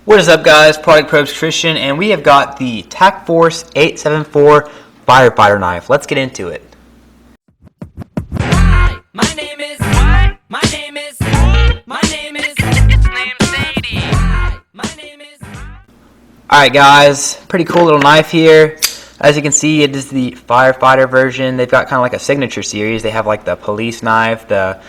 What is up, guys? Product Probes Christian, and we have got the Tac Force 874 Firefighter knife. Let's get into it. Hi, my name is. What? My name is. My name is. It's named Sadie. Hi, my name is. Alright, guys, pretty cool little knife here. As you can see, it is the Firefighter version. They've got kind of like a signature series. They have like the police knife, the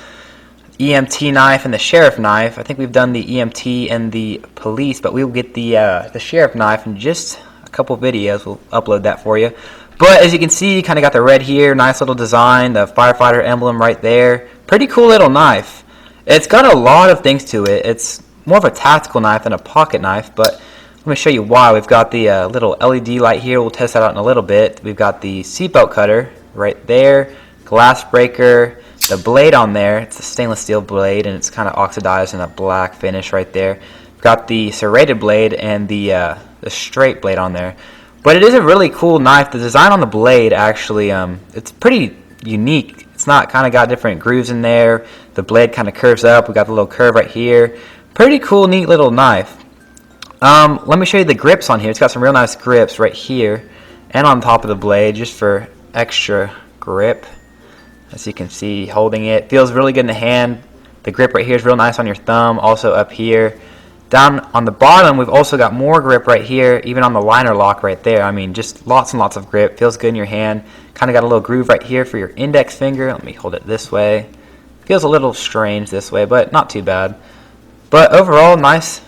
EMT knife, and the sheriff knife. I think we've done the EMT and the police, but we'll get the sheriff knife in just a couple videos. We'll upload that for you. But as you can see, you kind of got the red here, nice little design, the Firefighter emblem right there. Pretty cool little knife. It's got a lot of things to it. It's more of a tactical knife than a pocket knife, but let me show you why. We've got the little LED light here. We'll test that out in a little bit. We've got the seatbelt cutter right there, glass breaker, the blade on there. It's a stainless steel blade, and it's kind of oxidized in a black finish right there. We've got the serrated blade and the straight blade on there. But it is a really cool knife. The design on the blade actually, it's pretty unique. It's not kind of got different grooves in there. The blade kind of curves up. We got the little curve right here. Pretty cool, neat little knife. Let me show you the grips on here. It's got some real nice grips right here and on top of the blade just for extra grip. As you can see, holding it feels really good in the hand. The grip right here is real nice on your thumb, also up here. Down on the bottom, we've also got more grip right here, even on the liner lock right there. I mean, just lots and lots of grip. Feels good in your hand. Kind of got a little groove right here for your index finger. Let me hold it this way. Feels a little strange this way, but not too bad. But overall, nice.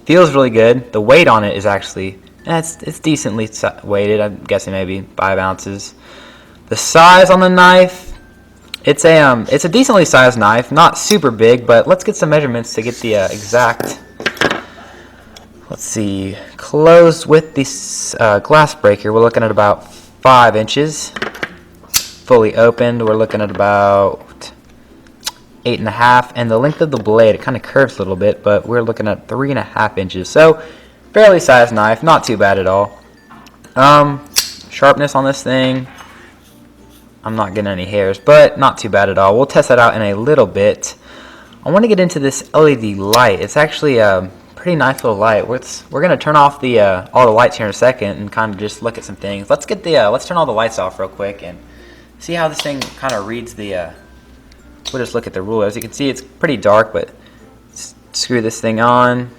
Feels really good. The weight on it is actually, it's decently weighted. I'm guessing maybe 5 ounces. The size on the knife, it's a decently sized knife, not super big, but let's get some measurements to get the exact. Let's see, closed with this glass breaker, we're looking at about 5 inches. Fully opened, we're looking at about 8.5, and the length of the blade, it kind of curves a little bit, but we're looking at 3.5 inches. So, fairly sized knife, not too bad at all. Sharpness on this thing, I'm not getting any hairs, but not too bad at all. We'll test that out in a little bit. I want to get into this LED light. It's actually a pretty nice little light. We're going to turn off the all the lights here in a second and kind of just look at some things. Let's get the let's turn all the lights off real quick and see how this thing kind of reads the. We'll just look at the ruler. As you can see, it's pretty dark, but screw this thing on.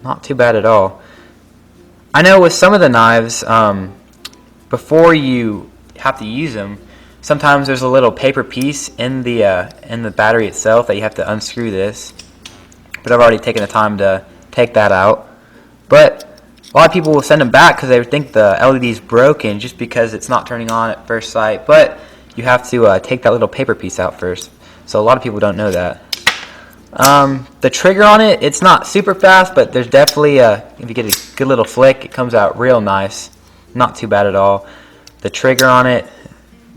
Not too bad at all. I know with some of the knives, before you have to use them, sometimes there's a little paper piece in the battery itself that you have to unscrew this. But I've already taken the time to take that out. But a lot of people will send them back because they think the LED is broken just because it's not turning on at first sight. But you have to take that little paper piece out first. So a lot of people don't know that. The trigger on it, it's not super fast, but there's definitely if you get a good little flick, it comes out real nice. Not too bad at all. The trigger on it,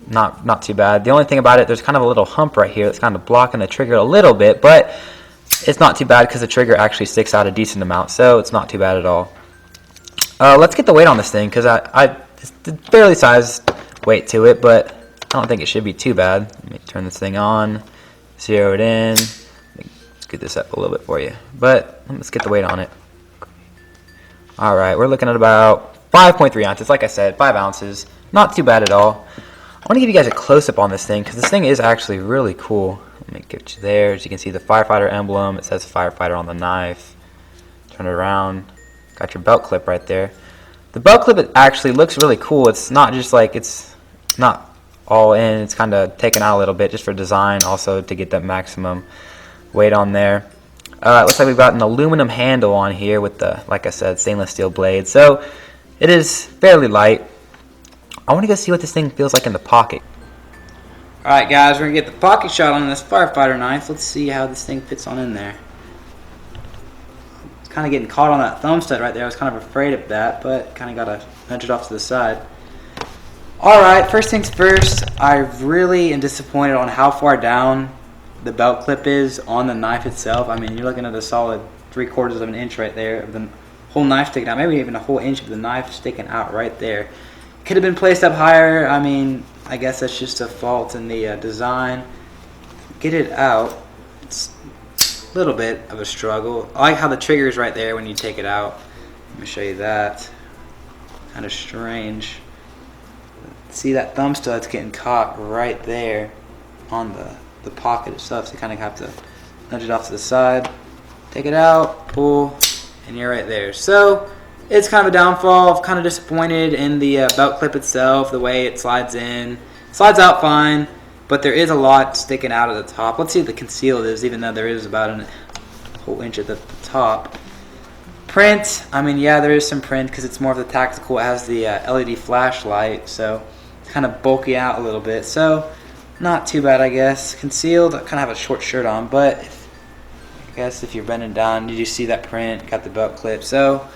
not too bad. The only thing about it, there's kind of a little hump right here that's kind of blocking the trigger a little bit, but it's not too bad because the trigger actually sticks out a decent amount, so it's not too bad at all. Let's get the weight on this thing because it's a fairly sized weight to it, but I don't think it should be too bad. Let me turn this thing on, zero it in. Let me scoot this up a little bit for you, but let's get the weight on it. All right, we're looking at about 5.3 ounces, like I said, 5 ounces. Not too bad at all. I want to give you guys a close-up on this thing because this thing is actually really cool. Let me get you there. As you can see, the Firefighter emblem. It says Firefighter on the knife. Turn it around. Got your belt clip right there. The belt clip, it actually looks really cool. It's not just like, it's not all in. It's kind of taken out a little bit just for design, also to get that maximum weight on there. Looks like we've got an aluminum handle on here with the, like I said, stainless steel blade. So it is fairly light. I want to go see what this thing feels like in the pocket. Alright guys, we're going to get the pocket shot on this Firefighter knife. Let's see how this thing fits on in there. It's kind of getting caught on that thumb stud right there. I was kind of afraid of that, but kind of got to nudge it off to the side. Alright, first things first, I really am disappointed on how far down the belt clip is on the knife itself. I mean, you're looking at a solid 3/4 of an inch right there of the whole knife sticking out, maybe even a whole inch of the knife sticking out right there. Could have been placed up higher. I mean, I guess that's just a fault in the design. Get it out. It's little bit of a struggle. I like how the trigger is right there when you take it out. Let me show you that. Kind of strange. See, that thumb stud's getting caught right there on the pocket itself, so you kind of have to nudge it off to the side, take it out, pull, and you're right there. So it's kind of a downfall. I'm kind of disappointed in the belt clip itself, the way it slides in. Slides out fine, but there is a lot sticking out at the top. Let's see what the concealed is, even though there is about a whole inch at the top. Print, I mean, yeah, there is some print because it's more of the tactical. It has the LED flashlight, so it's kind of bulky out a little bit. So not too bad, I guess. Concealed, I kind of have a short shirt on, but I guess if you're bending down, you do see that print, got the belt clip. So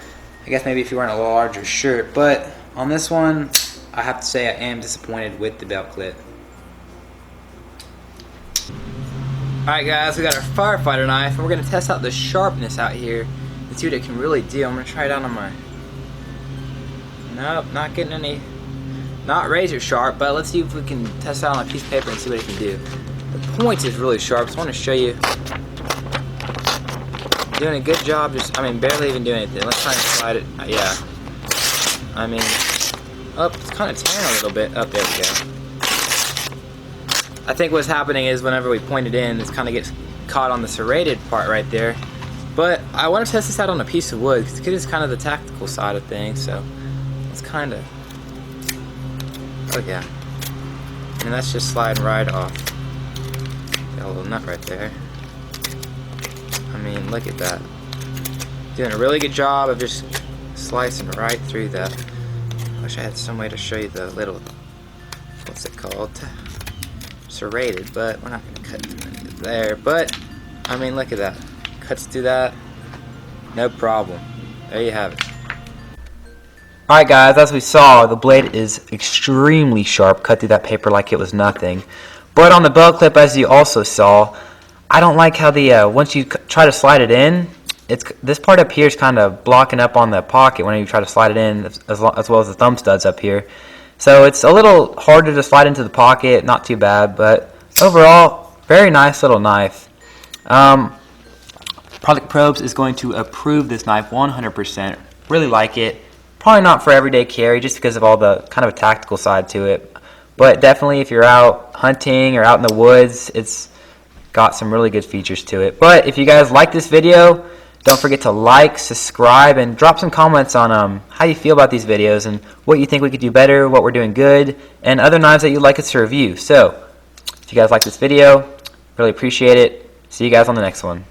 I guess maybe if you're wearing a larger shirt, but on this one, I have to say I am disappointed with the belt clip. Alright guys, we got our Firefighter knife, and we're going to test out the sharpness out here and see what it can really do. I'm going to try it out on my... Nope, not getting any... Not razor sharp, but let's see if we can test it out on a piece of paper and see what it can do. The point is really sharp, so I want to show you. Doing a good job, barely even doing anything. Let's try and slide it. Yeah. I mean, it's kind of tearing a little bit. There we go. I think what's happening is whenever we point it in, it kind of gets caught on the serrated part right there. But I want to test this out on a piece of wood because it's kind of the tactical side of things. So it's kind of, oh yeah, and that's just sliding right off. Got a little nut right there. I mean, look at that. Doing a really good job of just slicing right through that. I wish I had some way to show you the little, what's it called? Serrated, but we're not going to cut there. But, I mean, look at that. Cuts through that, no problem. There you have it. Alright guys, as we saw, the blade is extremely sharp, cut through that paper like it was nothing. But on the belt clip, as you also saw, I don't like how the once you try to slide it in, this part up here is kind of blocking up on the pocket when you try to slide it in, as well as the thumb studs up here. So it's a little harder to slide into the pocket, not too bad, but overall, very nice little knife. Product Probes is going to approve this knife 100%. Really like it. Probably not for everyday carry just because of all the kind of a tactical side to it. But definitely if you're out hunting or out in the woods, it's got some really good features to it. But if you guys like this video, don't forget to like, subscribe, and drop some comments on how you feel about these videos and what you think we could do better, what we're doing good, and other knives that you'd like us to review. So if you guys like this video, really appreciate it. See you guys on the next one.